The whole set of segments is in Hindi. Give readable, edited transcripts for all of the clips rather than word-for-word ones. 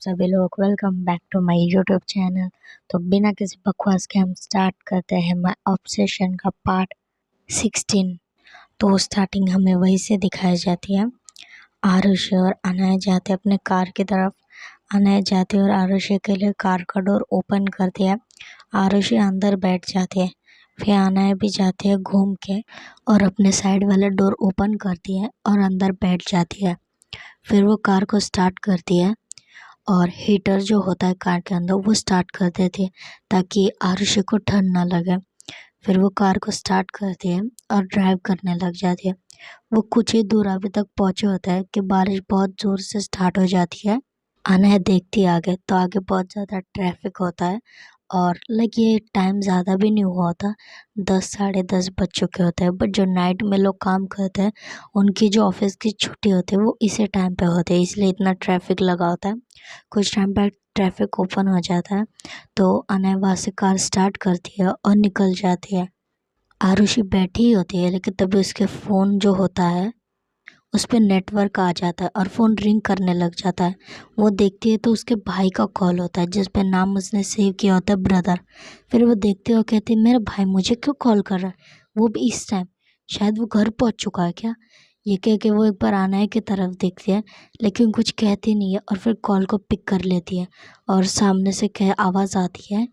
सभी लोग welcome back to my YouTube channel. तो बिना किसी बकवास के हम स्टार्ट करते हैं माय ऑब्सेशन का पार्ट 16। तो स्टार्टिंग हमें वहीं से दिखाई जाती है। आरुषि और अनय जाते अपने कार की तरफ। अनय जाती और आरुषि के लिए कार का डोर ओपन करती है। आरुषि अंदर बैठ जाती है। फिर अनय भी जाती है घूम के और अपने साइड वाले डोर ओपन करती है और अंदर बैठ जाती है। फिर वो कार को स्टार्ट करती है और हीटर जो होता है कार के अंदर वो स्टार्ट कर देती है ताकि आरुषि को ठंड ना लगे। फिर वो कार को स्टार्ट करती है और ड्राइव करने लग जाती है। वो कुछ ही दूर अभी तक पहुंचे होता है कि बारिश बहुत ज़ोर से स्टार्ट हो जाती है। अनय देखती है आगे तो आगे बहुत ज़्यादा ट्रैफिक होता है और लाइक ये टाइम ज़्यादा भी नहीं हुआ होता, 10 साढ़े 10 बज चुके होते हैं। बट जो नाइट में लोग काम करते हैं उनकी जो ऑफिस की छुट्टी होती है वो इसी टाइम पे होती है, इसलिए इतना ट्रैफिक लगा होता है। कुछ टाइम बाद ट्रैफिक ओपन हो जाता है तो अनय वहाँ से कार स्टार्ट करती है और निकल जाती है। आरुषि बैठी ही होती है लेकिन तभी उसके फ़ोन जो होता है उस पे नेटवर्क आ जाता है और फ़ोन रिंग करने लग जाता है। वो देखती है तो उसके भाई का कॉल होता है जिस पे नाम उसने सेव किया होता है ब्रदर। फिर वो देखती है और कहती है मेरा भाई मुझे क्यों कॉल कर रहा है, वो भी इस टाइम। शायद वो घर पहुंच चुका है क्या। ये कह के वो एक बार अनय की तरफ देखती है लेकिन कुछ कहती नहीं है और फिर कॉल को पिक कर लेती है। और सामने से कह आवाज़ आती है।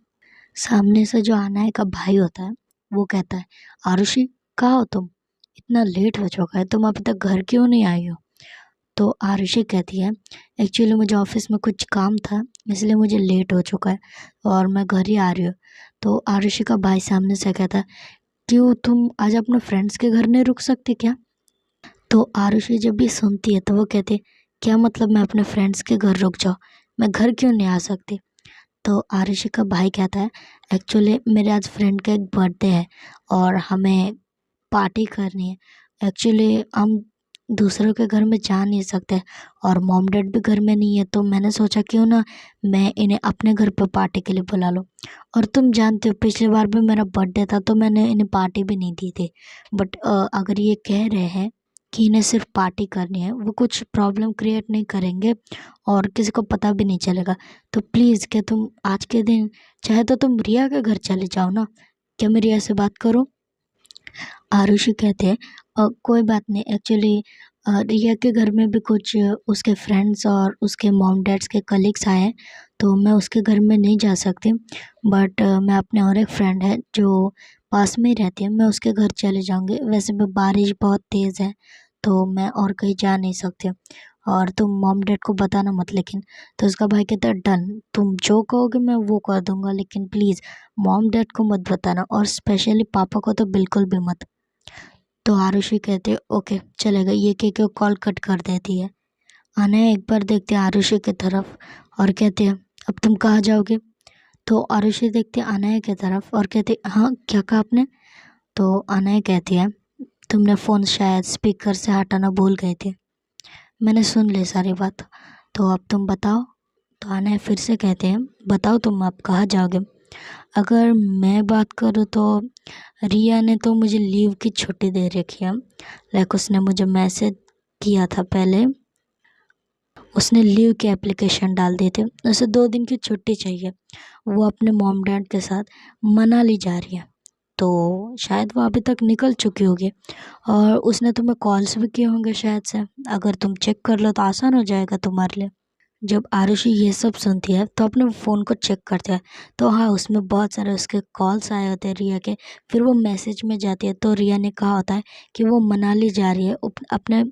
सामने से जो अनय का भाई होता है वो कहता है आरुषि कहाँ हो तुम, इतना लेट हो चुका है, तुम अभी तक घर क्यों नहीं आई हो। तो आरुषि कहती है एक्चुअली मुझे ऑफिस में कुछ काम था इसलिए मुझे लेट हो चुका है और मैं घर ही आ रही हूँ। तो आरुषि का भाई सामने से कहता है क्यों तुम आज अपने फ्रेंड्स के घर नहीं रुक सकती क्या। तो आरुषि जब भी सुनती है तो वो कहती है क्या मतलब मैं अपने फ्रेंड्स के घर रुक जाऊँ, मैं घर क्यों नहीं आ सकती। तो आरुषि का भाई कहता है एक्चुअली मेरे आज फ्रेंड का एक बर्थडे है और हमें पार्टी करनी है। एक्चुअली हम दूसरों के घर में जा नहीं सकते और मॉम डैड भी घर में नहीं है तो मैंने सोचा क्यों ना मैं इन्हें अपने घर पे पार्टी के लिए बुला लूँ। और तुम जानते हो पिछली बार भी मेरा बर्थडे था तो मैंने इन्हें पार्टी भी नहीं दी थी। बट अगर ये कह रहे हैं कि इन्हें सिर्फ पार्टी करनी है, वो कुछ प्रॉब्लम क्रिएट नहीं करेंगे और किसी को पता भी नहीं चलेगा। तो प्लीज़ क्या तुम आज के दिन चाहे तो तुम रिया के घर चले जाओ ना, क्या मैं रिया से बात करूँ। आरुषि कहते हैं कोई बात नहीं, एक्चुअली रिया के घर में भी कुछ उसके फ्रेंड्स और उसके मॉम डैड्स के कलीग्स आए हैं तो मैं उसके घर में नहीं जा सकती। बट मैं अपने और एक फ्रेंड है जो पास में ही रहती है, मैं उसके घर चले जाऊंगी। वैसे भी बारिश बहुत तेज़ है तो मैं और कहीं जा नहीं सकती और तुम मॉम डैड को बताना मत लेकिन। तो उसका भाई कहता है डन, तुम जो कहोगे मैं वो कर दूंगा लेकिन प्लीज़ मॉम डैड को मत बताना और स्पेशली पापा को तो बिल्कुल भी मत। तो आरुषि कहते ओके चलेगा, ये कह के कॉल कट कर देती है। अनय एक बार देखते हैं आरुषि की तरफ और कहते हैं अब तुम कहाँ जाओगे। तो आरुषि देखती है अनय की तरफ और कहती हाँ क्या कहा आपने। तो अनय कहती है तुमने फ़ोन शायद स्पीकर से हटाना भूल गए थे, मैंने सुन ली सारी बात, तो अब तुम बताओ। तो अनय फिर से कहते हैं बताओ तुम अब कहाँ जाओगे। अगर मैं बात करूँ तो रिया ने तो मुझे लीव की छुट्टी दे रखी है। लाइक उसने मुझे मैसेज किया था पहले, उसने लीव की एप्लीकेशन डाल दिए थे, उसे 2 दिन की छुट्टी चाहिए। वो अपने मॉम डैड के साथ मनाली जा रही है तो शायद वो अभी तक निकल चुकी होगी और उसने तुम्हें कॉल्स भी किए होंगे शायद से। अगर तुम चेक कर लो तो आसान हो जाएगा तुम्हारे लिए। जब आरुषि ये सब सुनती है तो अपने फ़ोन को चेक करते हैं तो हाँ उसमें बहुत सारे उसके कॉल्स आए होते हैं रिया के। फिर वो मैसेज में जाती है तो रिया ने कहा होता है कि वो मनाली जा रही है अपने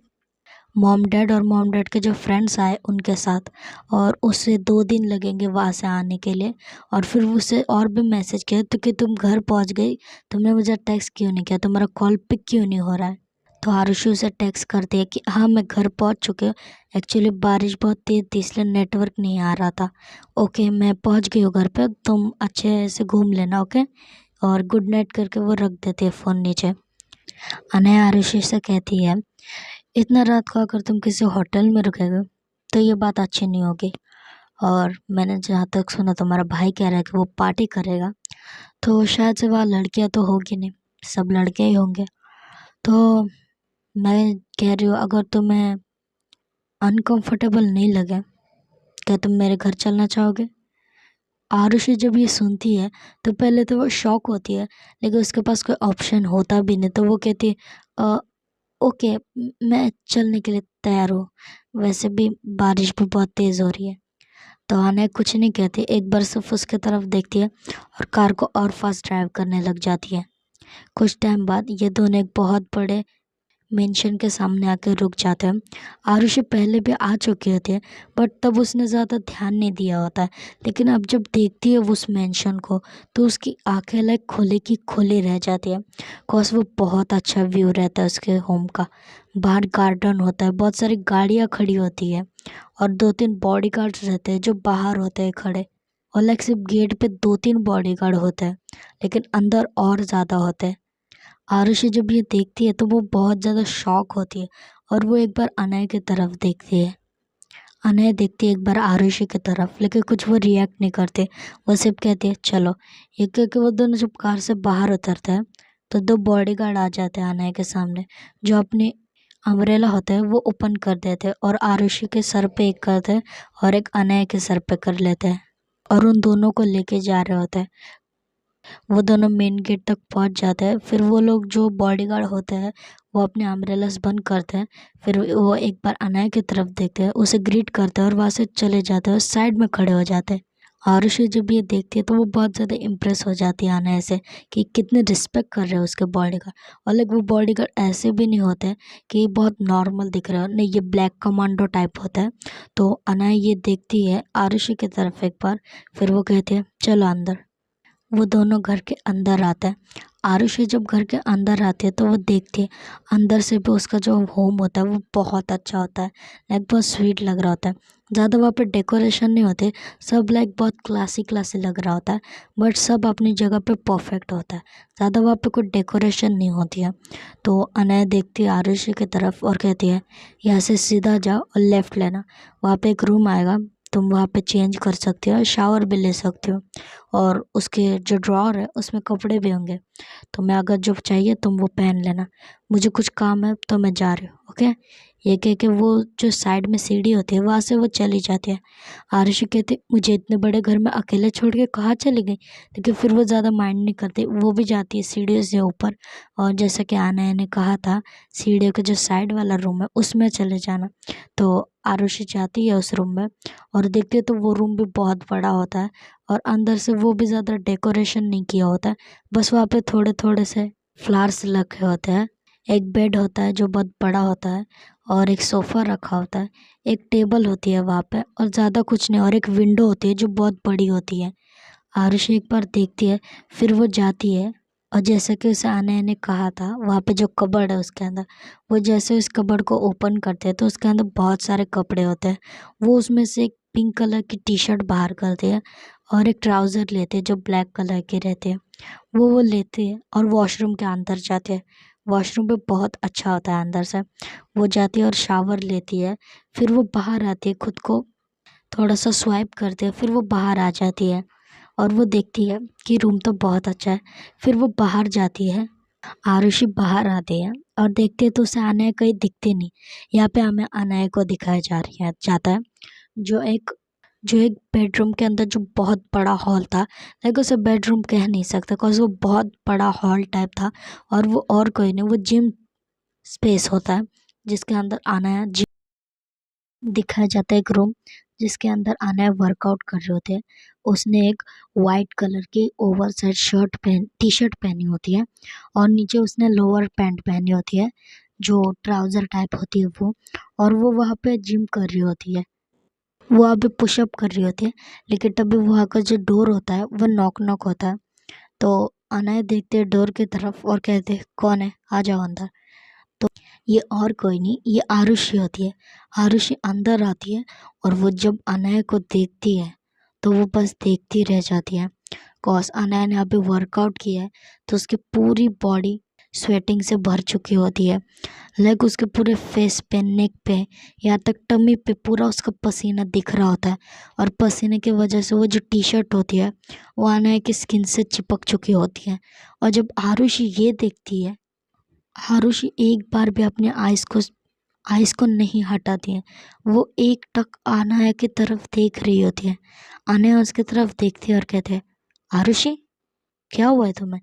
मॉम डैड और मॉम डैड के जो फ्रेंड्स आए उनके साथ, और उसे 2 दिन लगेंगे वहाँ से आने के लिए। और फिर उसे और भी मैसेज किया तो कि तुम घर पहुँच गई, तुमने मुझे टेक्स्ट क्यों नहीं किया, तुम्हारा कॉल पिक क्यों नहीं हो रहा है। तो आरुषि उसे टेक्स्ट करती है कि हाँ मैं घर पहुँच चुके हूँ, एक्चुअली बारिश बहुत तेज़ थी इसलिए नेटवर्क नहीं आ रहा था। ओके मैं पहुँच गई हूँ घर पे, तुम अच्छे से घूम लेना ओके। और गुड नाइट करके वो रख देती है फ़ोन नीचे। अनया आरुषि से कहती है इतना रात को अगर तुम किसी होटल में रुकेगे तो ये बात अच्छी नहीं होगी। और मैंने जहाँ तक सुना तुम्हारा भाई कह रहा है कि वो पार्टी करेगा तो शायद से वहाँ लड़कियाँ तो होगी नहीं, सब लड़के ही होंगे। तो मैं कह रही हूँ अगर तुम्हें अनकंफर्टेबल नहीं लगे क्या तुम मेरे घर चलना चाहोगे? आरुषि जब ये सुनती है तो पहले तो वो शॉक होती है, लेकिन उसके पास कोई ऑप्शन होता भी नहीं, तो वो कहती है "अ, ओके, मैं चलने के लिए तैयार हूँ। वैसे भी बारिश भी बहुत तेज़ हो रही है।" तो अनय कुछ नहीं कहती, एक बार सिर्फ उसके तरफ देखती है और कार को और फास्ट ड्राइव करने लग जाती है। कुछ टाइम बाद ये दोनों एक बहुत बड़े मेंशन के सामने आकर रुक जाते हैं। आरुषि पहले भी आ चुकी होती है, बट तब उसने ज़्यादा ध्यान नहीं दिया होता है, लेकिन अब जब देखती है उस मेंशन को तो उसकी आंखें लाइक खुली की खुली रह जाती है। कॉज वो बहुत अच्छा व्यू रहता है उसके होम का। बाहर गार्डन होता है, बहुत सारी गाड़ियाँ खड़ी होती है और 2-3 बॉडीगार्ड्स रहते हैं जो बाहर होते हैं खड़े। और लाइक सिर्फ गेट पे 2-3 बॉडीगार्ड होते हैं, लेकिन अंदर और ज़्यादा होते हैं। आरुषि जब ये देखती है तो वो बहुत ज़्यादा शॉक होती है और वो एक बार अनय की तरफ देखती है। अनय देखती है एक बार आरुषि की तरफ, लेकिन कुछ वो रिएक्ट नहीं करते। वो सिर्फ कहती है चलो। ये कह के वो दोनों जब कार से बाहर उतरते हैं तो 2 बॉडीगार्ड आ जाते हैं अनय के सामने, जो अपनी अम्ब्रेला होता है वो ओपन कर देते हैं और आरुषि के सर पे एक करते हैं और एक अनय के सर पे कर लेते हैं और उन दोनों को लेके जा रहे होते हैं। वो दोनों मेन गेट तक पहुंच जाते हैं। फिर वो लोग जो बॉडीगार्ड होते हैं वो अपने अम्ब्रेलास बंद करते हैं। फिर वो एक बार अनय की तरफ देखते हैं, उसे ग्रीट करते हैं और वहाँ से चले जाते हैं और साइड में खड़े हो जाते हैं। आरुषि जब ये देखती है तो वो बहुत ज़्यादा इम्प्रेस हो जाती है अनय से कि कितने रिस्पेक्ट कर रहे हैं उसके बॉडीगार्ड। और लाइक वो बॉडीगार्ड ऐसे भी नहीं होते कि बहुत नॉर्मल दिख रहे हो, नहीं, ये ब्लैक कमांडो टाइप होता है। तो अनय ये देखती है आरुषि की तरफ एक बार, फिर वो कहती है चलो अंदर। वो दोनों घर के अंदर आता है। आरुषि जब घर के अंदर आती है तो वो देखती है अंदर से भी उसका जो होम होता है वो बहुत अच्छा होता है। लाइक बहुत स्वीट लग रहा होता है। ज़्यादा वहाँ पे डेकोरेशन नहीं होते, सब लाइक बहुत क्लासी क्लासी लग रहा होता है, बट सब अपनी जगह पे परफेक्ट होता है। ज़्यादा वहाँ पे कोई डेकोरेशन नहीं होती है। तो अनय देखती है आरुषि की तरफ और कहती है यहाँ से सीधा जाओ और लेफ़्ट लेना, वहाँ पे एक रूम आएगा, तुम वहाँ पे चेंज कर सकते हो, शावर भी ले सकते हो और उसके जो ड्रॉअर है उसमें कपड़े भी होंगे, तुम्हें अगर जो चाहिए तुम वो पहन लेना। मुझे कुछ काम है तो मैं जा रही हूँ, ओके। ये कह के वो जो साइड में सीढ़ी होती है वहाँ से वो चली जाती है। आरुषि कहती मुझे इतने बड़े घर में अकेले छोड़ के कहाँ चली गई, लेकिन फिर वो ज़्यादा माइंड नहीं करती, वो भी जाती है सीढ़ियों से ऊपर। और जैसा कि आनया ने कहा था, सीढ़ियों का जो साइड वाला रूम है उसमें चले जाना। तो आरुषि जाती है उस रूम में और देखती है तो वो रूम भी बहुत बड़ा होता है और अंदर से वो भी ज़्यादा डेकोरेशन नहीं किया होता है, बस वहाँ पे थोड़े थोड़े से फ्लावर्स रखे होते हैं। एक बेड होता है जो बहुत बड़ा होता है और एक सोफ़ा रखा होता है, एक टेबल होती है वहाँ पे और ज़्यादा कुछ नहीं, और एक विंडो होती है जो बहुत बड़ी होती है। आरुषि एक बार देखती है, फिर वो जाती है और जैसा कि उसे आने ने कहा था वहाँ पे जो कबर्ड है उसके अंदर, वो जैसे उस कबर्ड को ओपन करते हैं तो उसके अंदर बहुत सारे कपड़े होते हैं। वो उसमें से एक पिंक कलर की टी शर्ट बाहर करते हैं और एक ट्राउज़र लेते हैं जो ब्लैक कलर के रहते हैं। वो लेते हैं और वॉशरूम के अंदर जाते हैं। वॉशरूम भी बहुत अच्छा होता है अंदर से। वो जाती है और शावर लेती है, फिर वो बाहर आती है, खुद को थोड़ा सा स्वाइप करते हैं, फिर वो बाहर आ जाती है और वो देखती है कि रूम तो बहुत अच्छा है। फिर वो बाहर जाती है। आरुषि बाहर आती है और देखती है तो उसे अनय कहीं दिखती नहीं। यहाँ पे हमें अनय को दिखाया जाता है, जो एक बेडरूम के अंदर जो बहुत बड़ा हॉल था, लाइक उसे बेडरूम कह नहीं सकते बिकॉज वो बहुत बड़ा हॉल टाइप था और वो और कोई नहीं, वो जिम स्पेस होता है जिसके अंदर अनय दिखाया जाता है। एक रूम जिसके अंदर अनय वर्कआउट कर रहे होते हैं। उसने एक वाइट कलर की ओवर साइज टी शर्ट पहनी होती है और नीचे उसने लोअर पैंट पहनी होती है जो ट्राउज़र टाइप होती है वो। और वो वहाँ पे जिम कर रही होती है, वो अभी पुशअप कर रही होती है, लेकिन तभी वहाँ का जो डोर होता है वो नॉक नॉक होता है। तो अनय देखते हैं डोर की तरफ और कहते हैं कौन है, आ जाओ अंदर। ये और कोई नहीं, ये आरुषि होती है। आरुषि अंदर आती है और वो जब अनय को देखती है तो वो बस देखती रह जाती है। कॉज अनय ने अभी वर्कआउट किया है तो उसकी पूरी बॉडी स्वेटिंग से भर चुकी होती है। लाइक उसके पूरे फेस पे, नेक पे, यहाँ तक टमी पे पूरा उसका पसीना दिख रहा होता है और पसीने की वजह से वो जो टी शर्ट होती है वो अनय की स्किन से चिपक चुकी होती है। और जब आरुषि ये देखती है, आरुषि एक बार भी अपने आइज़ को आइस को नहीं हटाती है। वो एक टक अनाया की तरफ देख रही होती है। अनाया उसकी तरफ देखती है और कहते हैं, आरुषि, क्या हुआ है तुम्हें?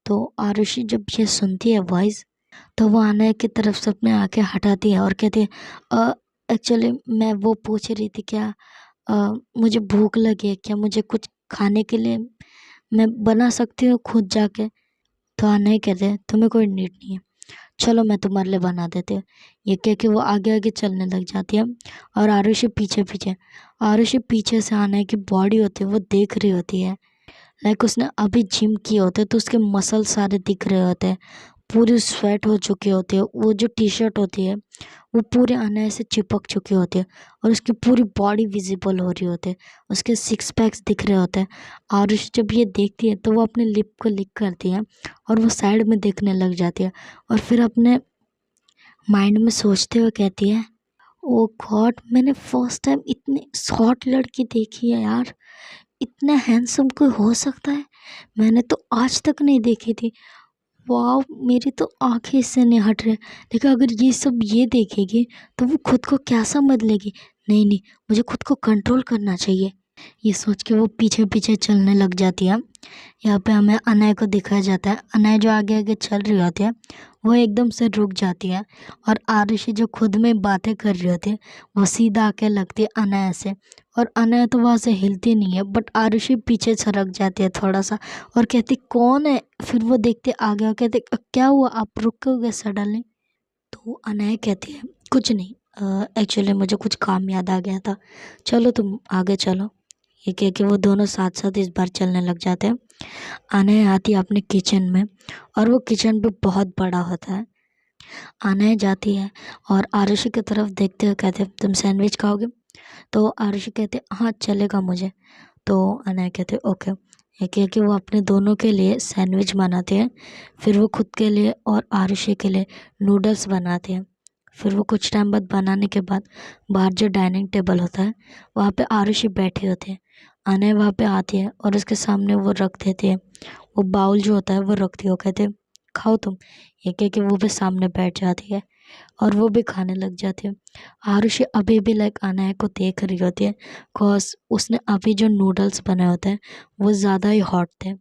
तो आरुषि जब ये सुनती है वॉइस, तो वो अनाया की तरफ से अपने आंखें हटाती है और कहती है, एक्चुअली मैं वो पूछ रही थी, क्या मुझे भूख लगी है, क्या मुझे कुछ खाने के लिए मैं बना सकती हूँ खुद जाके? तो अनाया कहते हैं, तुम्हें कोई नीड नहीं है, चलो मैं तुम्हारे लिए बना देती हूँ। ये कह के वो आगे आगे चलने लग जाती है और आरुषि पीछे पीछे। आरुषि पीछे से अनाया की बॉडी होती है वो देख रही होती है। लाइक उसने अभी जिम किए होते तो उसके मसल सारे दिख रहे होते हैं, पूरी स्वेट हो चुकी होती है, वो जो टी शर्ट होती है वो पूरे अनाया से चिपक चुकी होती है और उसकी पूरी बॉडी विजिबल हो रही होती है, उसके सिक्स पैक्स दिख रहे होते हैं। आरुषि जब ये देखती है तो वो अपने लिप को लिक करती है और वो साइड में देखने लग जाती है और फिर अपने माइंड में सोचते हुए कहती है, ओ गॉड, मैंने फर्स्ट टाइम इतनी शॉर्ट लड़की देखी है यार। इतना हैंडसम कोई हो सकता है? मैंने तो आज तक नहीं देखी थी। वाह, मेरी तो आंखें इससे नहीं हट रहे। लेकिन अगर ये सब ये देखेगी तो वो खुद को क्या समझ लेगी। नहीं नहीं, मुझे खुद को कंट्रोल करना चाहिए। ये सोच के वो पीछे पीछे चलने लग जाती है। यहाँ पे हमें अनय को दिखाया जाता है। अनय जो आगे आगे चल रही होती है वो एकदम से रुक जाती है और आरुषि जो खुद में बातें कर रही होती है वो सीधा आके लगती है अनय से। और अनय तो वहाँ से हिलती नहीं है, बट आरुषि पीछे सरक जाती है थोड़ा सा और कहती, कौन है? फिर वो देखते आगे और कहते, क्या हुआ, आप रुकोगे सडनली? तो अनय कहती है, कुछ नहीं, एक्चुअली मुझे कुछ काम याद आ गया था, चलो तुम आगे चलो। ये कह के वो दोनों साथ साथ इस बार चलने लग जाते हैं। अनय आती है अपने किचन में और वो किचन भी बहुत बड़ा होता है। अनय जाती है और आरुषि की तरफ देखते हुए कहते हैं, तुम सैंडविच खाओगे? तो आरुषि कहते, हाँ चलेगा मुझे। तो अनय कहते, ओके। ये कह के वो अपने दोनों के लिए सैंडविच बनाते हैं, फिर वो खुद के लिए और आरुषि के लिए नूडल्स बनाते हैं। फिर वो कुछ टाइम बाद बनाने के बाद बाहर जो डाइनिंग टेबल होता है वहाँ पे आरुषि बैठे होते हैं। अनय वहाँ पे आती है और उसके सामने वो रख देती है, वो बाउल जो होता है वो रखती है, वो कहते हैं, खाओ तुम। ये कह के वो भी सामने बैठ जाती है और वो भी खाने लग जाती है। आरुषि अभी भी लाइक अनय को देख रही होती है, बिकॉज उसने अभी जो नूडल्स बनाए होते हैं वो ज़्यादा ही हॉट थे।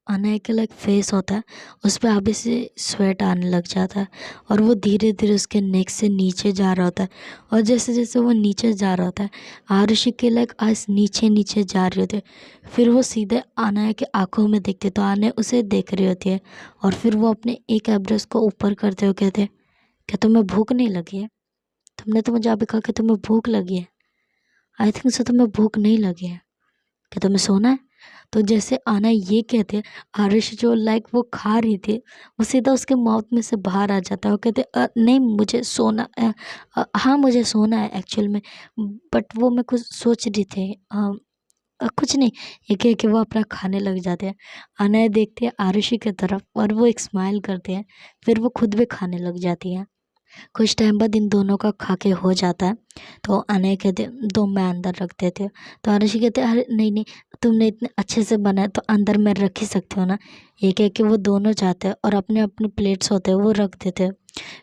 अनय के लाइक फेस होता है उस पर अभी से स्वेट आने लग जाता है और वो धीरे धीरे उसके नेक से नीचे जा रहा होता है। और जैसे जैसे वो नीचे जा रहा होता है आरुषि के लाइक आइस नीचे नीचे जा रही होती है। फिर वो सीधे अनय के आंखों में देखते तो अनय उसे देख रही होती है और फिर वो अपने एक एब्रेस को ऊपर करते हुए कहते, क्या तुम्हें भूख नहीं लगी है? तुमने तो मुझे अभी कहा कि तुम्हें भूख लगी है। आई थिंक सो तुम्हें भूख नहीं लगी है, क्या तुम्हें सोना है? तो जैसे आना ये कहते हैं, आरुषि जो लाइक वो खा रही थी वो सीधा उसके माउथ में से बाहर आ जाता है। वो कहते, नहीं मुझे सोना हाँ मुझे सोना है एक्चुअल में, बट वो मैं कुछ सोच रही थी, कुछ नहीं। ये कह के वो अपना खाने लग जाते हैं। अनय देखते हैं आरुषि की तरफ और वो एक स्माइल करते हैं, फिर वो खुद भी खाने लग जाती है। कुछ टाइम बाद इन दोनों का खा के हो जाता है। तो अनय कहते, दो मैं अंदर रख देते हो। तो आरुषि कहते, अरे नहीं नहीं, तुमने इतने अच्छे से बनाया तो अंदर मैं रख ही सकती हूँ ना। ये कह के वो दोनों जाते हैं और अपने अपने प्लेट्स होते हैं वो रख देते हैं।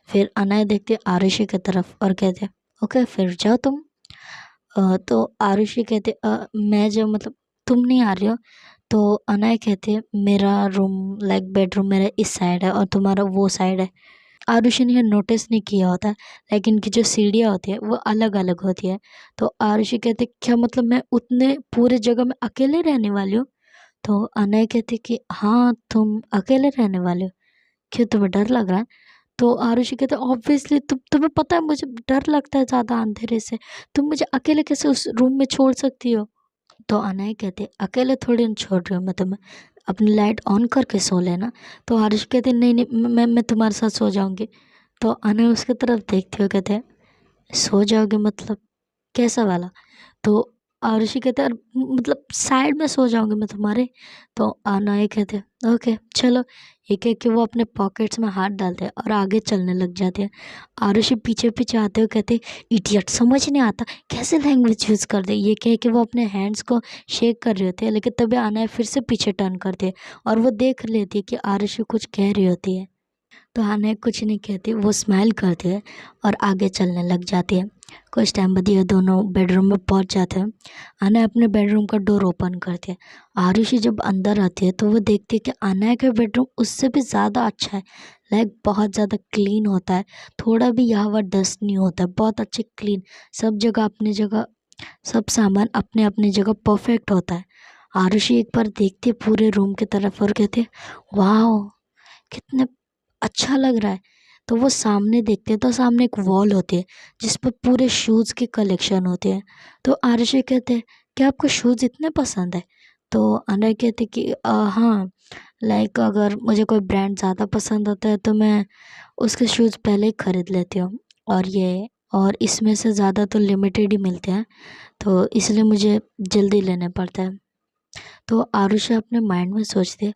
फिर अनय देखते आरुषि की तरफ और कहते, ओके फिर जाओ तुम। तो आरुषि कहते, मैं जो मतलब तुम नहीं आ रही हो? तो अनय कहते, मेरा रूम लाइक बेडरूम मेरा इस साइड है और तुम्हारा वो साइड है। आरुषि ने नोटिस नहीं किया होता, लेकिन इनकी जो सीढ़ियाँ होती है वो अलग अलग होती है। तो आरुषि कहते, क्या मतलब मैं उतने पूरे जगह में अकेले रहने वाली हूँ? तो अनय कहते कि हाँ तुम अकेले रहने वाले हो, क्यों तुम्हें डर लग रहा है? तो आरुषि कहते, ऑब्वियसली तुम्हें पता है मुझे डर लगता है ज़्यादा अंधेरे से, तुम मुझे अकेले कैसे उस रूम में छोड़ सकती हो? तो अनय कहते, अकेले थोड़ी न छोड़ रही हूँ मैं तुम्हें, अपनी लाइट ऑन करके सो लेना। तो आरुषि कहते, नहीं नहीं मैं तुम्हारे साथ सो जाऊँगी। तो अनय उसकी तरफ देखते हुए कहते, सो जाओगे मतलब कैसा वाला? तो आरुषि कहते, "अरे, मतलब साइड में सो जाऊंगी मैं तुम्हारे।" तो अनय कहते, ओके चलो। ये कह के वो अपने पॉकेट्स में हाथ डालते हैं और आगे चलने लग जाते हैं। आरुषि पीछे पीछे आते हुए कहते, इडियट, समझ नहीं आता कैसे लैंग्वेज यूज़ कर दे। ये कह के वो अपने हैंड्स को शेक कर रहे होते हैं, लेकिन तभी अनय फिर से पीछे टर्न करते हैं और वो देख लेती है कि आरुषि कुछ कह रही होती है। तो अनय कुछ नहीं कहती, वो स्माइल करती है और आगे चलने लग जाती है। कुछ टाइम बाद ये दोनों बेडरूम में पहुंच जाते हैं। अनय अपने बेडरूम का डोर ओपन करती है। आरुषि जब अंदर आती है तो वो देखती है कि अनय का बेडरूम उससे भी ज़्यादा अच्छा है। लाइक बहुत ज़्यादा क्लीन होता है, थोड़ा भी यहाँ वहाँ डस्ट नहीं होता है, बहुत अच्छे क्लीन, सब जगह अपनी जगह, सब सामान अपने अपनी जगह परफेक्ट होता है। आरुषि एक बार देखती है पूरे रूम की तरफ और कहती है वाह कितने अच्छा लग रहा है। तो वो सामने देखते हैं तो सामने एक वॉल होती है जिस पर पूरे शूज़ की कलेक्शन होती है। तो आरुषि कहते हैं कि आपको शूज़ इतने पसंद है? तो अनय कहते कि हाँ, लाइक अगर मुझे कोई ब्रांड ज़्यादा पसंद होता है तो मैं उसके शूज़ पहले ही खरीद लेती हूँ, और इसमें से ज़्यादा तो लिमिटेड ही मिलते हैं, तो इसलिए मुझे जल्दी लेने पड़ता है। तो आरुषि अपने माइंड में सोचती है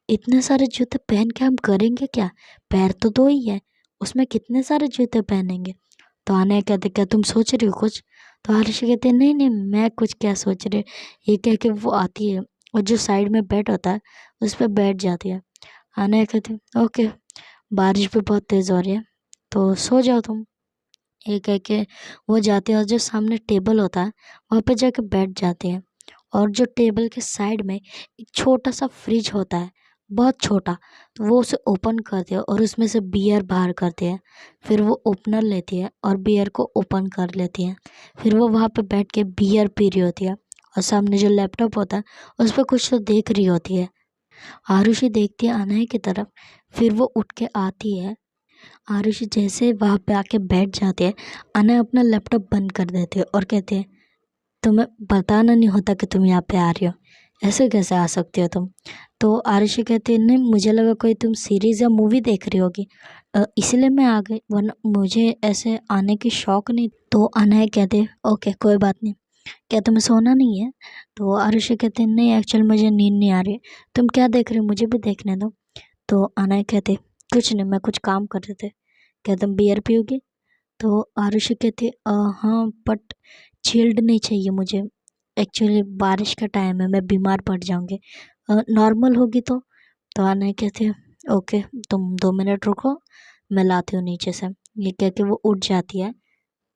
इतने सारे जूते पहन के हम करेंगे क्या? पैर तो दो ही है, उसमें कितने सारे जूते पहनेंगे? तो अनय कहते क्या तुम सोच रही हो कुछ? तो आरुषि कहते नहीं नहीं, मैं कुछ क्या सोच रही, ये कह के वो आती है और जो साइड में बेड होता है उस पर बैठ जाती है। अनय कहते ओके, बारिश भी बहुत तेज़ हो रही है तो सो जाओ तुम। ये कह के वो जाते हैं और जो सामने टेबल होता है वहाँ पे जाके बैठ जाते हैं। और जो टेबल के साइड में एक छोटा सा फ्रिज होता है, बहुत छोटा, तो वो उसे ओपन करते हैं और उसमें से बियर बाहर करते हैं। फिर वो ओपनर लेती है और बियर को ओपन कर लेती है। फिर वो वहाँ पे बैठ के बियर पी रही होती है और सामने जो लैपटॉप होता है उस पर कुछ तो देख रही होती है। आरुषि देखती है अनय की तरफ, फिर वो उठ के आती है। आरुषि जैसे वहाँ पे आके बैठ जाती है, अनय अपना लैपटॉप बंद कर देती है और कहती है तुम्हें बताना नहीं होता कि तुम यहाँ पे आ रही हो, ऐसे कैसे आ सकती हो तुम? तो आरुषि कहती है नहीं, मुझे लगा कोई तुम सीरीज़ या मूवी देख रही होगी, इसलिए मैं आ गई, वरना मुझे ऐसे आने की शौक नहीं। तो अनय कहते ओके कोई बात नहीं, क्या तुम्हें सोना नहीं है? तो आरुषि कहते नहीं एक्चुअल मुझे नींद नहीं आ रही। तुम क्या देख रहे हो, मुझे भी देखने दो। तो अनय कहते कुछ नहीं, मैं कुछ काम कर रहे थे। क्या तुम बियर पियोगी? तो आरुषि कहती हाँ बट चिल्ड नहीं चाहिए मुझे, एक्चुअली बारिश का टाइम है, मैं बीमार पड़ जाऊंगी, नॉर्मल होगी तो अनय कहती है ओके, तुम 2 मिनट रुको, मैं लाती हूँ नीचे से। ये कह के वो उठ जाती है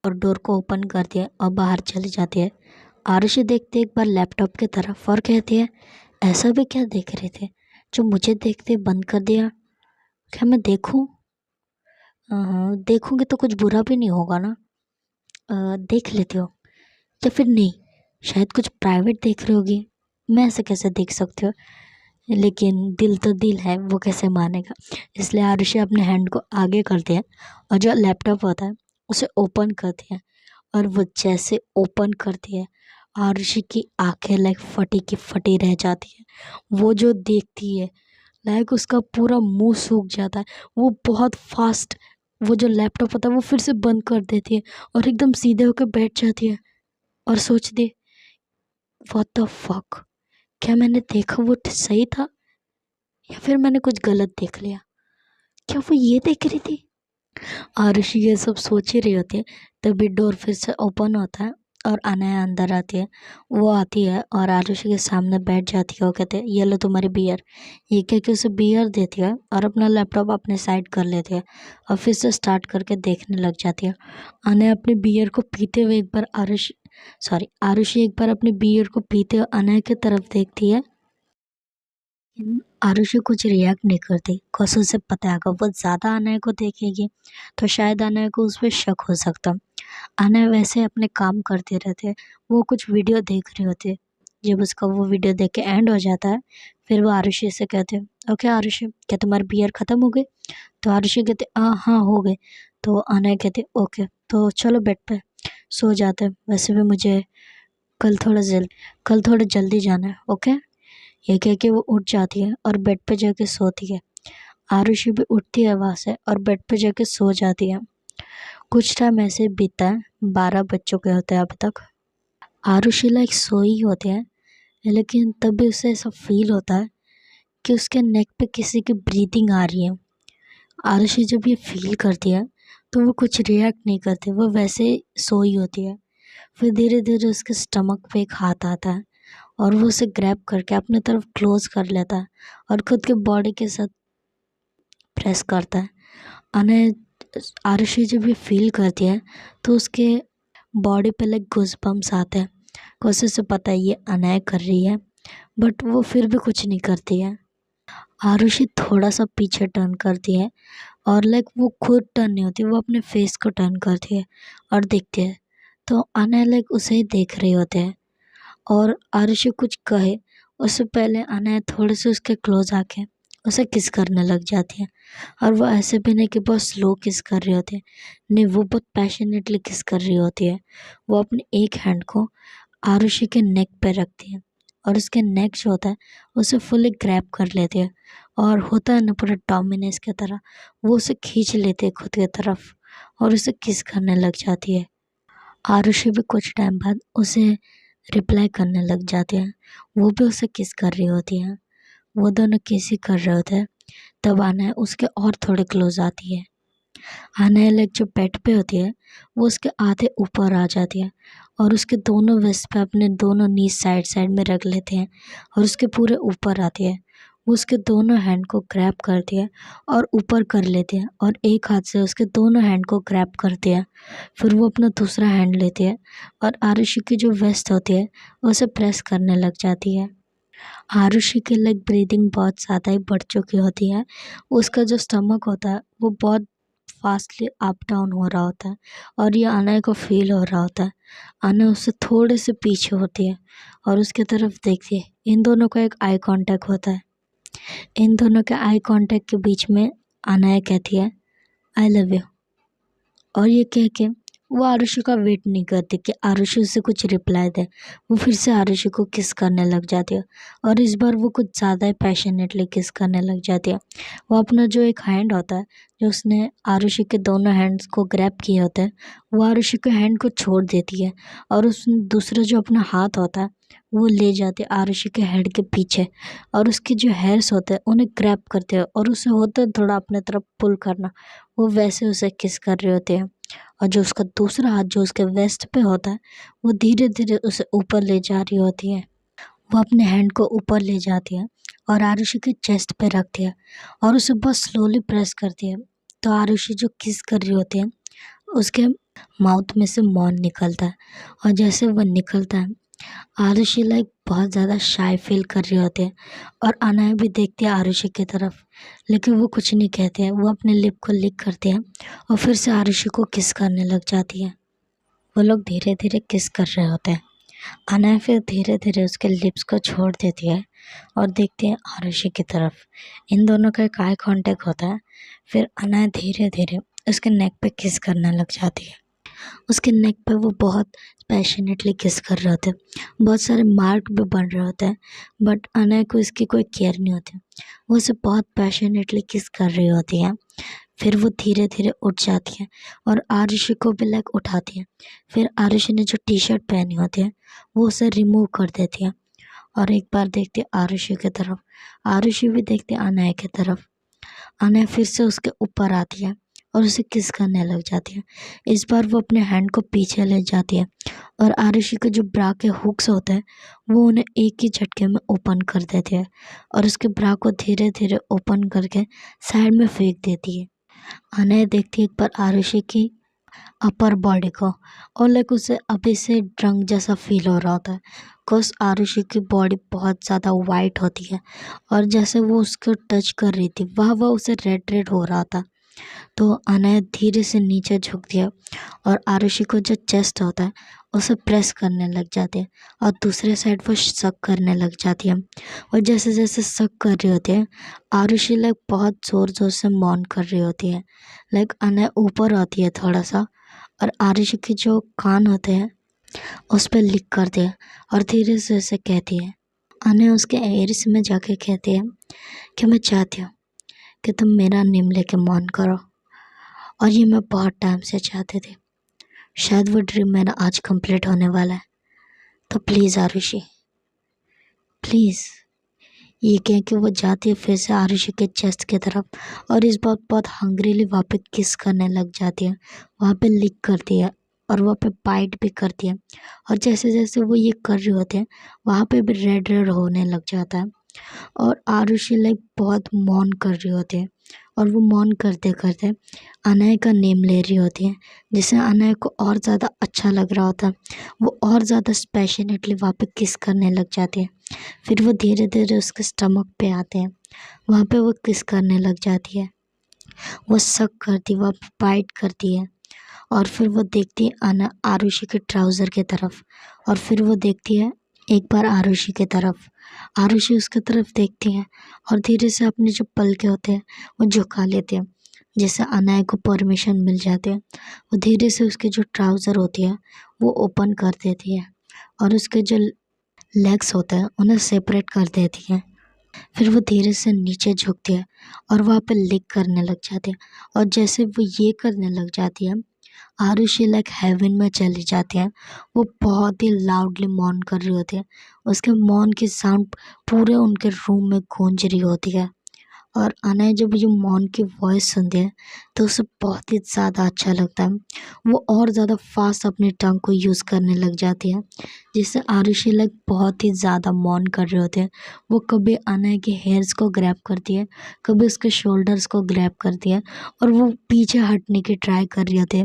और डोर को ओपन करती है और बाहर चली जाती है। आरुषि देखती है एक बार लैपटॉप की तरफ और कहती है ऐसा भी क्या देख रहे थे जो मुझे देखते बंद कर दिया? क्या मैं देखूं? हाँ देखूंगी तो कुछ बुरा भी नहीं होगा ना, देख लेते हो, या फिर नहीं, शायद कुछ प्राइवेट देख रही होगी, मैं ऐसे कैसे देख सकती हूँ? लेकिन दिल तो दिल है, वो कैसे मानेगा? इसलिए आरुषि अपने हैंड को आगे करती है और जो लैपटॉप होता है उसे ओपन करती है। और वो जैसे ओपन करती है, आरुषि की आंखें लाइक फटी की फटी रह जाती है। वो जो देखती है, लाइक उसका पूरा मुंह सूख जाता है। वो बहुत फास्ट, वो जो लैपटॉप होता है वो फिर से बंद कर देती है और एकदम सीधे होकर बैठ जाती है और सोचती व्हाट द फक, क्या मैंने देखा वो सही था या फिर मैंने कुछ गलत देख लिया? क्या वो ये देख रही थी? आरुषि ये सब सोच ही रही होती है, तभी डोर फिर से ओपन होता है और अनया अंदर आती है। वो आती है और आरुषि के सामने बैठ जाती है। वो कहते हैं ये लो तुम्हारी बियर। ये कह के उसे बियर देती है और अपना लैपटॉप अपने साइड कर लेती है और फिर से स्टार्ट करके देखने लग जाती है। अनया अपनी बियर को पीते हुए एक बार आरुषि एक बार अपनी बियर को पीते हुए अनया की तरफ देखती है। आरुषि कुछ रिएक्ट नहीं करती, cause उसे पता है अगर वो ज़्यादा अनय को देखेगी तो शायद अनय को उस पर शक हो सकता। अनय वैसे अपने काम करते रहते, वो कुछ वीडियो देख रही होती है। जब उसका वो वीडियो देख के एंड हो जाता है, फिर वो आरुषि से कहते ओके आरुषि, क्या तुम्हारी बियर ख़त्म हो गई? तो आरुषि कहते हाँ हो गए। तो अनय कहते ओके, तो चलो बेड पे सो जाते हैं, वैसे भी मुझे कल थोड़ा जल्द कल थोड़ा जल्दी जाना है, ओके। ये कह के वो उठ जाती है और बेड पे जाके सोती है। आरुषि भी उठती है वहाँ से और बेड पे जाके सो जाती है। कुछ टाइम ऐसे बीतता है, 12 बज चुके होते हैं अभी तक। आरुषि लाइक सोई होती है, लेकिन तब भी उसे ऐसा फील होता है कि उसके नेक पे किसी की ब्रीथिंग आ रही है। आरुषि जब ये फील करती है तो वो कुछ रिएक्ट नहीं करती, वो वैसे ही सोई होती है। फिर धीरे धीरे उसके स्टमक पे एक हाथ आता है और वो उसे ग्रैब करके अपने तरफ क्लोज कर लेता है और खुद के बॉडी के साथ प्रेस करता है। अनय आरुषि जब ये फील करती है तो उसके बॉडी पे लाइक गूज़बम्स आते हैं। कोशिश से पता है ये अनय कर रही है, बट वो फिर भी कुछ नहीं करती है। आरुषि थोड़ा सा पीछे टर्न करती है और लाइक वो खुद टर्न नहीं होती, वो अपने फेस को टर्न करती है और देखती है। तो अनय लाइक उसे ही देख रहे होते हैं और आरुषि कुछ कहे उससे पहले अनय थोड़े से उसके क्लोज आके उसे किस करने लग जाती है। और वो ऐसे भी नहीं कि बहुत स्लो किस कर रही होती है, नहीं, वो बहुत पैशनेटली किस कर रही होती है। वो अपने एक हैंड को आरुषि के नेक पे रखती है और उसके नेक जो होता है उसे फुली ग्रैब कर लेती है और होता है ना पूरा डोमिनेंस की तरह, वो उसे खींच लेती है खुद की तरफ और उसे किस करने लग जाती है। आरुषि भी कुछ टाइम बाद उसे रिप्लाई करने लग जाती है, वो भी उसे किस कर रही होती है। वो दोनों किस ही कर रहे होते हैं। तब आना उसके और थोड़े क्लोज आती है। आना लाइक जो बेड पे होती है वो उसके आधे ऊपर आ जाती है और उसके दोनों वेस्ट पे अपने दोनों नी साइड साइड में रख लेते हैं और उसके पूरे ऊपर आती है। वो उसके दोनों हैंड को ग्रैब करती है और ऊपर कर लेती है और एक हाथ से उसके दोनों हैंड को ग्रैब करती है। फिर वो अपना दूसरा हैंड लेती है और आरुषि की जो वेस्ट होती है उसे प्रेस करने लग जाती है। आरुषि की लाइक ब्रीदिंग बहुत ज़्यादा ही बढ़ चुकी होती है। उसका जो स्टमक होता है वो बहुत फास्टली अप डाउन हो रहा होता है और ये अनय को फील हो रहा होता है। अनय उससे थोड़े से पीछे होती है और उसके तरफ देखती है। इन दोनों का एक आई कांटेक्ट होता है। इन दोनों के आई कांटेक्ट के बीच में अनय कहती है आई लव यू, और ये कह के वो आरुषि का वेट नहीं करती कि आरुषि उसे कुछ रिप्लाई दे। वो फिर से आरुषि को किस करने लग जाती है और इस बार वो कुछ ज़्यादा ही पैशनेटली किस करने लग जाती है। वो अपना जो एक हैंड होता है जो उसने आरुषि के दोनों हैंड्स को ग्रैब किए होते हैं, वो आरुषि के हैंड को छोड़ देती है और उस दूसरा जो अपना हाथ होता है वो ले जाते हैं आरुषि के हेड के पीछे और उसके जो हेयर्स होते हैं उन्हें ग्रैब करते हैं और उसे होता है थोड़ा अपने तरफ पुल करना। वो वैसे उसे किस कर रहे होते हैं और जो उसका दूसरा हाथ जो उसके वेस्ट पे होता है वो धीरे धीरे उसे ऊपर ले जा रही होती है। वो अपने हैंड को ऊपर ले जाती है और आरुषि के चेस्ट पे रखती है और उसे बहुत स्लोली प्रेस करती है। तो आरुषि जो किस कर रही होती है उसके माउथ में से मौन निकलता है और जैसे वह निकलता है आरुषि लाइक बहुत ज़्यादा शाय फील कर रही होती है और अनय भी देखती है आरुषि की तरफ, लेकिन वो कुछ नहीं कहते हैं। वो अपने लिप को लिक करते हैं और फिर से आरुषि को किस करने लग जाती है। वो लोग धीरे धीरे किस कर रहे होते हैं। अनय फिर धीरे धीरे उसके लिप्स को छोड़ देती है और देखती है आरुषि की तरफ। इन दोनों का एक आई कांटेक्ट होता है। फिर अनय धीरे धीरे उसके नेक पे किस करने लग जाती है। उसके नेक पे वो बहुत पैशनेटली किस कर रहे होते हैं। बहुत सारे मार्क भी बन रहे होते हैं, बट अनय को इसकी कोई केयर नहीं होती। वो उसे बहुत पैशनेटली किस कर रही होती है। फिर वो धीरे धीरे उठ जाती है और आरुषि को भी लाइक उठाती है। फिर आरुषि ने जो टी शर्ट पहनी होती है वो उसे रिमूव कर देती है और एक बार देखती है आरुषि की तरफ। आरुषि भी देखती है अनय की तरफ। अनय फिर से उसके ऊपर आती है और उसे किस करने लग जाती है। इस बार वो अपने हैंड को पीछे ले जाती है और आरुषि के जो ब्रा के हुक्स होते हैं वो उन्हें एक ही झटके में ओपन कर देती है और उसके ब्रा को धीरे धीरे ओपन करके साइड में फेंक देती है। अनय देखती है एक बार आरुषि की अपर बॉडी को और लाइक उसे अभी से ड्रंक जैसा फील हो रहा होता है। बिकॉज आरुषि की बॉडी बहुत ज़्यादा वाइट होती है और जैसे वो उसको टच कर रही थी वह उसे रेड रेड हो रहा था। तो अनय धीरे से नीचे झुक दिया और आरुषि को जो चेस्ट होता है उसे प्रेस करने लग जाती है और दूसरे साइड वो शक करने लग जाती है। और जैसे जैसे शक कर रही होती है आरुषि लाइक बहुत ज़ोर ज़ोर से मौन कर रही होती है। लाइक अनय ऊपर आती है थोड़ा सा और आरुषि के जो कान होते हैं उस पर लिक करती है और धीरे से उसे कहती है। अनय उसके एयर्स में जाके कहती है कि मैं चाहती हूँ कि तुम मेरा नेम लेके मौन करो और ये मैं बहुत टाइम से चाहती थी। शायद वो ड्रीम मेरा आज कंप्लीट होने वाला है। तो प्लीज़ आरुषि, प्लीज़। ये कह के वो जाती है फिर से आरुषि के चेस्ट की तरफ और इस बार बहुत हंग्रीली वहाँ पे किस करने लग जाती है। वहाँ पे लिक करती है और वहाँ पे बाइट भी करती है और जैसे जैसे वो ये कर रहे होते हैं वहाँ पे भी रेड रेड होने लग जाता है और आरुषि लाइक बहुत मौन कर रही होती है और वो मौन करते करते अनय का नेम ले रही होती है, जिससे अनय को और ज़्यादा अच्छा लग रहा होता है। वो और ज़्यादा पैशनेटली वहाँ पे किस करने लग जाती है। फिर वो धीरे धीरे उसके स्टमक पे आते हैं, वहाँ पे वो किस करने लग जाती है। वो शक करती, वो बाइट करती है और फिर वो देखती है आरुषि के ट्राउज़र की तरफ, और फिर वो देखती है एक बार आरुषि की तरफ। आरुषि उसके तरफ देखती है और धीरे से अपने जो पलके होते हैं वो झुका लेते हैं, जिससे अनय को परमिशन मिल जाती है। वो धीरे से उसके जो ट्राउज़र होती है वो ओपन कर देती है और उसके जो लेग्स होते हैं उन्हें सेपरेट कर देती है। फिर वो धीरे से नीचे झुकती है और वहाँ पे लिक करने लग जाती है। और जैसे वो ये करने लग जाती है, आरुषि लाइक हेवन में चली जाती है। वो बहुत ही लाउडली मौन कर रही होती है, उसके मौन की साउंड पूरे उनके रूम में गूंज रही होती है। और अनय जब ये मौन की वॉइस सुनती है तो उसे बहुत ही ज़्यादा अच्छा लगता है। वो और ज़्यादा फास्ट अपनी टंग को यूज़ करने लग जाती है, जिससे आरुषि लाइक बहुत ही ज़्यादा मौन कर रहे होते हैं। वो कभी अनय के हेयर्स को ग्रैब करती है, कभी उसके शोल्डर्स को ग्रैब करती है और वो पीछे हटने की ट्राई कर रही होती है,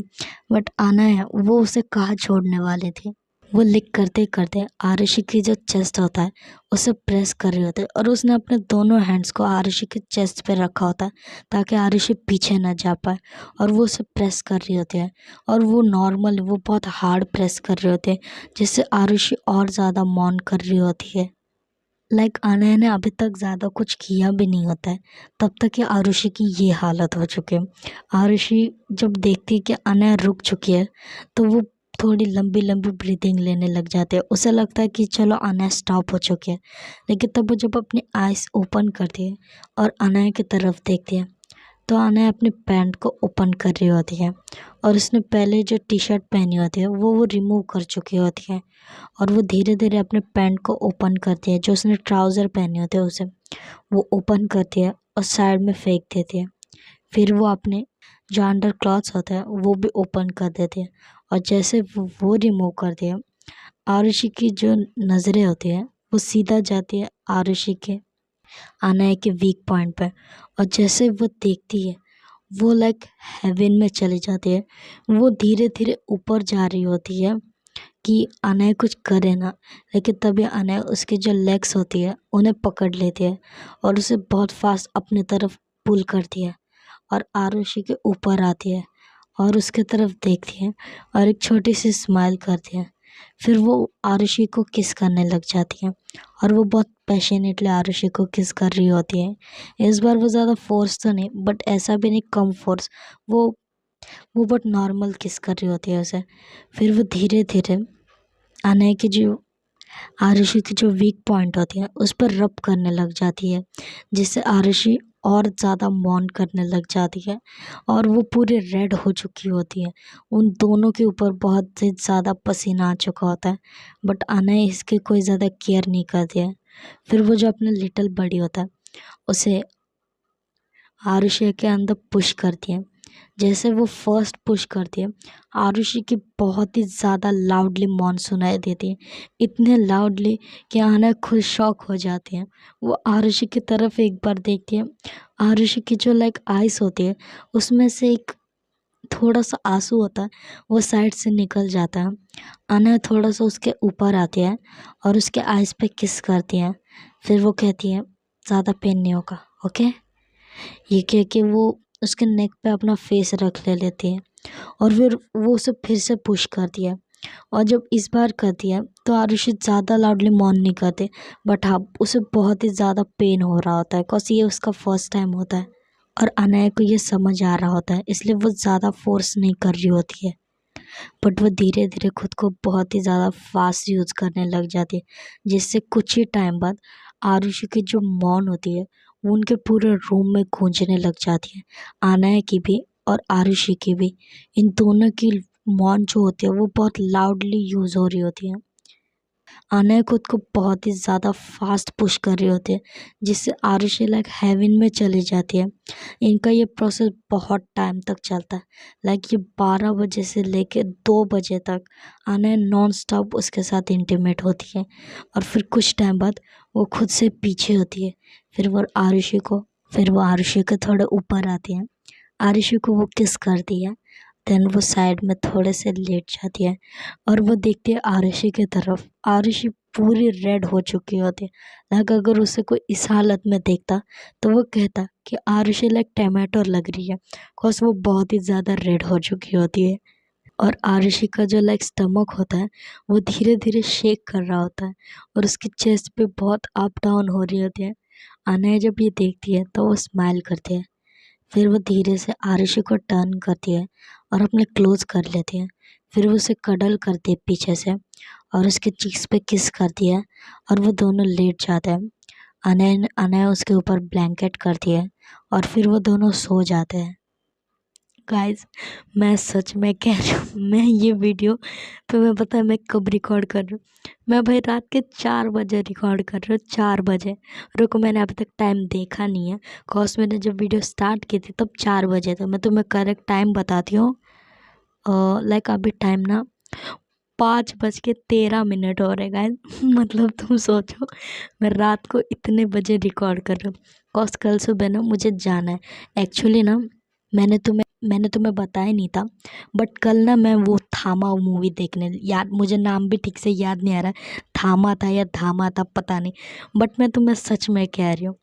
बट अनय वो उसे कहाँ छोड़ने वाले थे। वो लिक करते करते आरुषि की जो चेस्ट होता है उसे प्रेस कर रहे होते हैं, और उसने अपने दोनों हैंड्स को आरुषि के चेस्ट पे रखा होता है ताकि आरुषि पीछे ना जा पाए। और वो उसे प्रेस कर रही होती है, और वो नॉर्मल वो बहुत हार्ड प्रेस कर रहे होते हैं, जिससे आरुषि और ज़्यादा मौन कर रही होती है। लाइक अनय ने अभी तक ज़्यादा कुछ किया भी नहीं होता है, तब तक कि आरुषि की ये हालत हो चुकी है। आरुषि जब देखती है कि अनय रुक चुकी है तो वो थोड़ी लंबी लंबी ब्रीदिंग लेने लग जाते हैं। उसे लगता है कि चलो अनय स्टॉप हो चुकी है, लेकिन तब वो जब अपनी आइज़ ओपन करती है और अनय की तरफ देखती है तो अनय अपनी पैंट को ओपन कर रही होती है, और उसने पहले जो टी शर्ट पहनी होती है वो रिमूव कर चुकी होती है। और वो धीरे धीरे अपने पैंट को ओपन करती है, जो उसने ट्राउज़र पहने होते हैं उसे वो ओपन करती है और साइड में फेंक देती है। फिर वो अपने जो अंडर क्लॉथ्स होता है वो भी ओपन कर देती है, और जैसे वो रिमूव करती है, आरुषि की जो नज़रें होती हैं वो सीधा जाती है आरुषि के अनय के वीक पॉइंट पे। और जैसे वो देखती है वो लाइक हेवन में चली जाती है। वो धीरे धीरे ऊपर जा रही होती है कि अनय कुछ करे ना, लेकिन तभी अनय उसकी जो लेग्स होती है उन्हें पकड़ लेती है और उसे बहुत फास्ट अपनी तरफ पुल करती है, और आरुषि के ऊपर आती है और उसके तरफ देखती है और एक छोटी सी स्माइल करती है। फिर वो आरुषि को किस करने लग जाती है, और वो बहुत पैशनेटली आरुषि को किस कर रही होती है। इस बार वो ज़्यादा फोर्स तो नहीं, बट ऐसा भी नहीं कम फोर्स। वो वो बहुत नॉर्मल किस कर रही होती है उसे। फिर वो धीरे धीरे अनय की जो आरुषि की जो वीक पॉइंट होती है उस पर रब करने लग जाती है, जिससे आरुषि और ज़्यादा मौन करने लग जाती है और वो पूरे रेड हो चुकी होती है। उन दोनों के ऊपर बहुत ही ज़्यादा पसीना आ चुका होता है, बट अनय इसकी कोई ज़्यादा केयर नहीं करती है। फिर वो जो अपने लिटिल बडी होता है उसे आरुषि के अंदर पुश करती है। जैसे वो फर्स्ट पुश करती है, आरुषि की बहुत ही ज़्यादा लाउडली मौन सुनाई देती है, इतने लाउडली कि अनय खुद शॉक हो जाती है। वो आरुषि की तरफ एक बार देखती है, आरुषि की जो लाइक आइस होती है उसमें से एक थोड़ा सा आंसू होता है वो साइड से निकल जाता है। अनय थोड़ा सा उसके ऊपर आती है और उसके आइस पे किस करती है। फिर वो कहती है ज़्यादा पेन नहीं होगा, ओके। ये कह के वो उसके नेक पे अपना फेस रख ले लेती है, और फिर वो उसे फिर से पुश करती है। और जब इस बार करती है तो आरुषि ज़्यादा लाउडली मौन नहीं करते, बट हाँ उसे बहुत ही ज़्यादा पेन हो रहा होता है, बिकॉज ये उसका फर्स्ट टाइम होता है और अनय को ये समझ आ रहा होता है, इसलिए वो ज़्यादा फोर्स नहीं कर रही होती है। बट वो धीरे धीरे खुद को बहुत ही ज़्यादा फास्ट यूज़ करने लग जाती है, जिससे कुछ ही टाइम बाद आरुषि की जो मौन होती है वो उनके पूरे रूम में गूंजने लग जाती है। अनय की भी और आरुषि की भी, इन दोनों की मौन जो होती है वो बहुत लाउडली यूज़ हो रही होती है। अनय खुद को बहुत ही ज़्यादा फास्ट पुश कर रही होती है, जिससे आरुषि लाइक हेवन में चली जाती है। इनका ये प्रोसेस बहुत टाइम तक चलता है, लाइक ये 12 बजे से लेके 2 बजे तक अनय नॉन स्टॉप उसके साथ इंटीमेट होती है, और फिर कुछ टाइम बाद वो खुद से पीछे होती है। फिर वो आरुषि को फिर वो आरुषि के थोड़े ऊपर आती है, आरुषि को वो किस करती है। देन वो साइड में थोड़े से लेट जाती है और वो देखती है आरुषि की तरफ। आरुषि पूरी रेड हो चुकी होती है। लाइक अगर उसे कोई इस हालत में देखता तो वो कहता कि आरुषि लाइक टमाटो लग रही है, बिकॉज वो बहुत ही ज़्यादा रेड हो चुकी होती है। और आरुषि का जो लाइक स्टमक होता है वो धीरे धीरे शेक कर रहा होता है और उसकी चेस्ट पे बहुत अप डाउन हो रही होती है। अनया जब ये देखती है तो वो स्माइल करती है। फिर वो धीरे से आरुषि को टर्न करती है और अपने क्लोज कर लेती है। फिर वो उसे कडल करती है पीछे से और उसके चीक्स पे किस करती है और वो दोनों लेट जाते हैं। अनया उसके ऊपर ब्लैंकेट करती है और फिर वो दोनों सो जाते हैं। गाइस, मैं सच में कह रही हूँ, मैं ये वीडियो तुम्हें पता है मैं कब रिकॉर्ड कर रही हूँ? मैं भाई रात के 4 बजे रिकॉर्ड कर रही हूँ, 4 बजे। रुको, मैंने अभी तक टाइम देखा नहीं है, कॉज मैंने जब वीडियो स्टार्ट की थी तब 4 बजे थे। मैं तुम्हें करेक्ट टाइम बताती हूँ। लाइक अभी टाइम ना 5:13 हो रहे गाइस। मतलब तुम सोचो मैं रात को इतने बजे रिकॉर्ड कर रही हूँ, कॉज कल सुबह ना मुझे जाना है। एक्चुअली ना मैंने तुम्हें बताया नहीं था, बट कल ना मैं वो थामा मूवी देखने, याद मुझे नाम भी ठीक से याद नहीं आ रहा है, थामा था या धामा था पता नहीं, बट मैं तुम्हें सच में कह रही हूँ,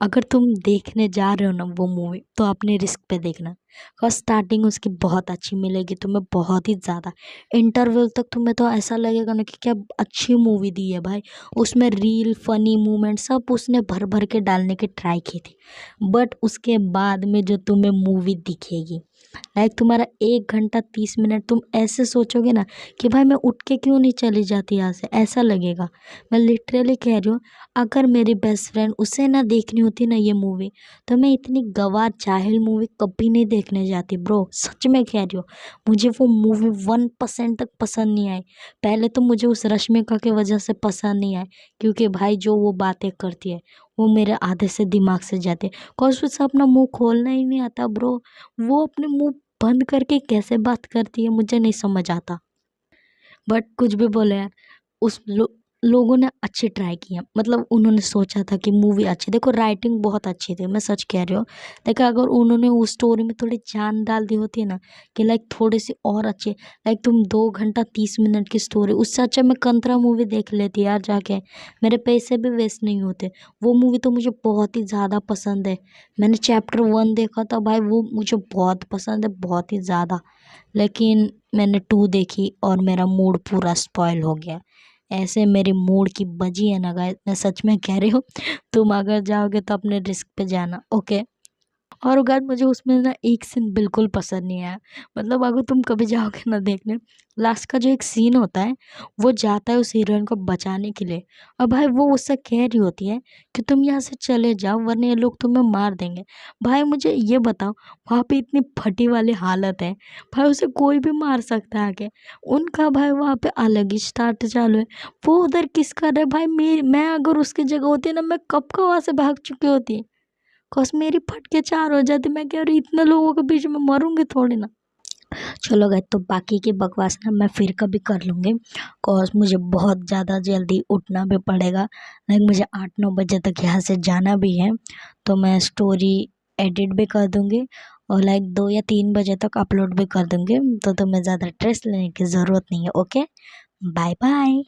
अगर तुम देखने जा रहे हो ना वो मूवी तो अपने रिस्क पे देखना। और स्टार्टिंग उसकी बहुत अच्छी मिलेगी तुम्हें, बहुत ही ज़्यादा। इंटरवल तक तुम्हें तो ऐसा लगेगा ना कि क्या अच्छी मूवी दी है भाई। उसमें रील फनी मोमेंट सब उसने भर भर के डालने की ट्राई की थी। बट उसके बाद में जो तुम्हें मूवी दिखेगी, लाइक तुम्हारा 1 घंटा 30 मिनट तुम ऐसे सोचोगे ना कि भाई मैं उठ के क्यों नहीं चली जाती यहाँ से, ऐसा लगेगा। मैं लिटरली कह रही हूँ, अगर मेरी बेस्ट फ्रेंड उसे ना देखनी होती ना ये मूवी, तो मैं इतनी गवार जाहिल मूवी कभी नहीं देखने जाती ब्रो। सच में कह रही हूँ, मुझे वो मूवी 1% तक पसंद नहीं आई। पहले तो मुझे उस रश्मिका की वजह से पसंद नहीं आई, क्योंकि भाई जो वो बातें करती है वो मेरे आधे से दिमाग से जाते हैं। कॉज उसे अपना मुंह खोलना ही नहीं आता ब्रो। वो अपने मुंह बंद करके कैसे बात करती है मुझे नहीं समझ आता। बट कुछ भी बोले यार, उस लोगों ने अच्छी ट्राई की है, मतलब उन्होंने सोचा था कि मूवी अच्छी, देखो राइटिंग बहुत अच्छी थी, मैं सच कह रही हूँ। देखो अगर उन्होंने उस स्टोरी में थोड़ी जान डाल दी होती है ना कि लाइक थोड़ी सी और अच्छी, लाइक तुम 2 घंटा 30 मिनट की स्टोरी, उससे अच्छा मैं कंतरा मूवी देख लेती यार जाके, मेरे पैसे भी वेस्ट नहीं होते। वो मूवी तो मुझे बहुत ही ज़्यादा पसंद है। मैंने चैप्टर 1 देखा था भाई, वो मुझे बहुत पसंद है, बहुत ही ज़्यादा। लेकिन मैंने 2 देखी और मेरा मूड पूरा स्पॉइल हो गया। ऐसे मेरी मूड की बजी है ना गाइस, मैं सच में कह रही हूँ। तुम अगर जाओगे तो अपने रिस्क पे जाना, ओके। और गाइस मुझे उसमें ना एक सीन बिल्कुल पसंद नहीं आया। मतलब अगर तुम कभी जाओगे ना देखने, लास्ट का जो एक सीन होता है, वो जाता है उस हीरोइन को बचाने के लिए, और भाई वो उससे कह रही होती है कि तुम यहाँ से चले जाओ वरना ये लोग तुम्हें मार देंगे। भाई मुझे ये बताओ, वहाँ पे इतनी फटी वाली हालत है, भाई उसे कोई भी मार सकता है आके। उनका भाई वहाँ पे अलग ही स्टार्ट चालू है, वो उधर किस कर रहे भाई। मैं अगर उसकी जगह होती ना, मैं कब का वहाँ से भाग चुकी होती। कॉज मेरी फट के 4 हो जाती, मैं कह रही इतने लोगों के बीच में मरूंगी थोड़ी ना। चलो गए तो बाकी की बकवास ना मैं फिर कभी कर लूँगी, कॉज मुझे बहुत ज़्यादा जल्दी उठना भी पड़ेगा। लाइक मुझे 8-9 बजे तक यहाँ से जाना भी है, तो मैं स्टोरी एडिट भी कर दूँगी और लाइक 2 या 3 बजे तक अपलोड भी कर दूँगी। तो तुम्हें ज़्यादा स्ट्रेस लेने की ज़रूरत नहीं है, ओके। Bye bye.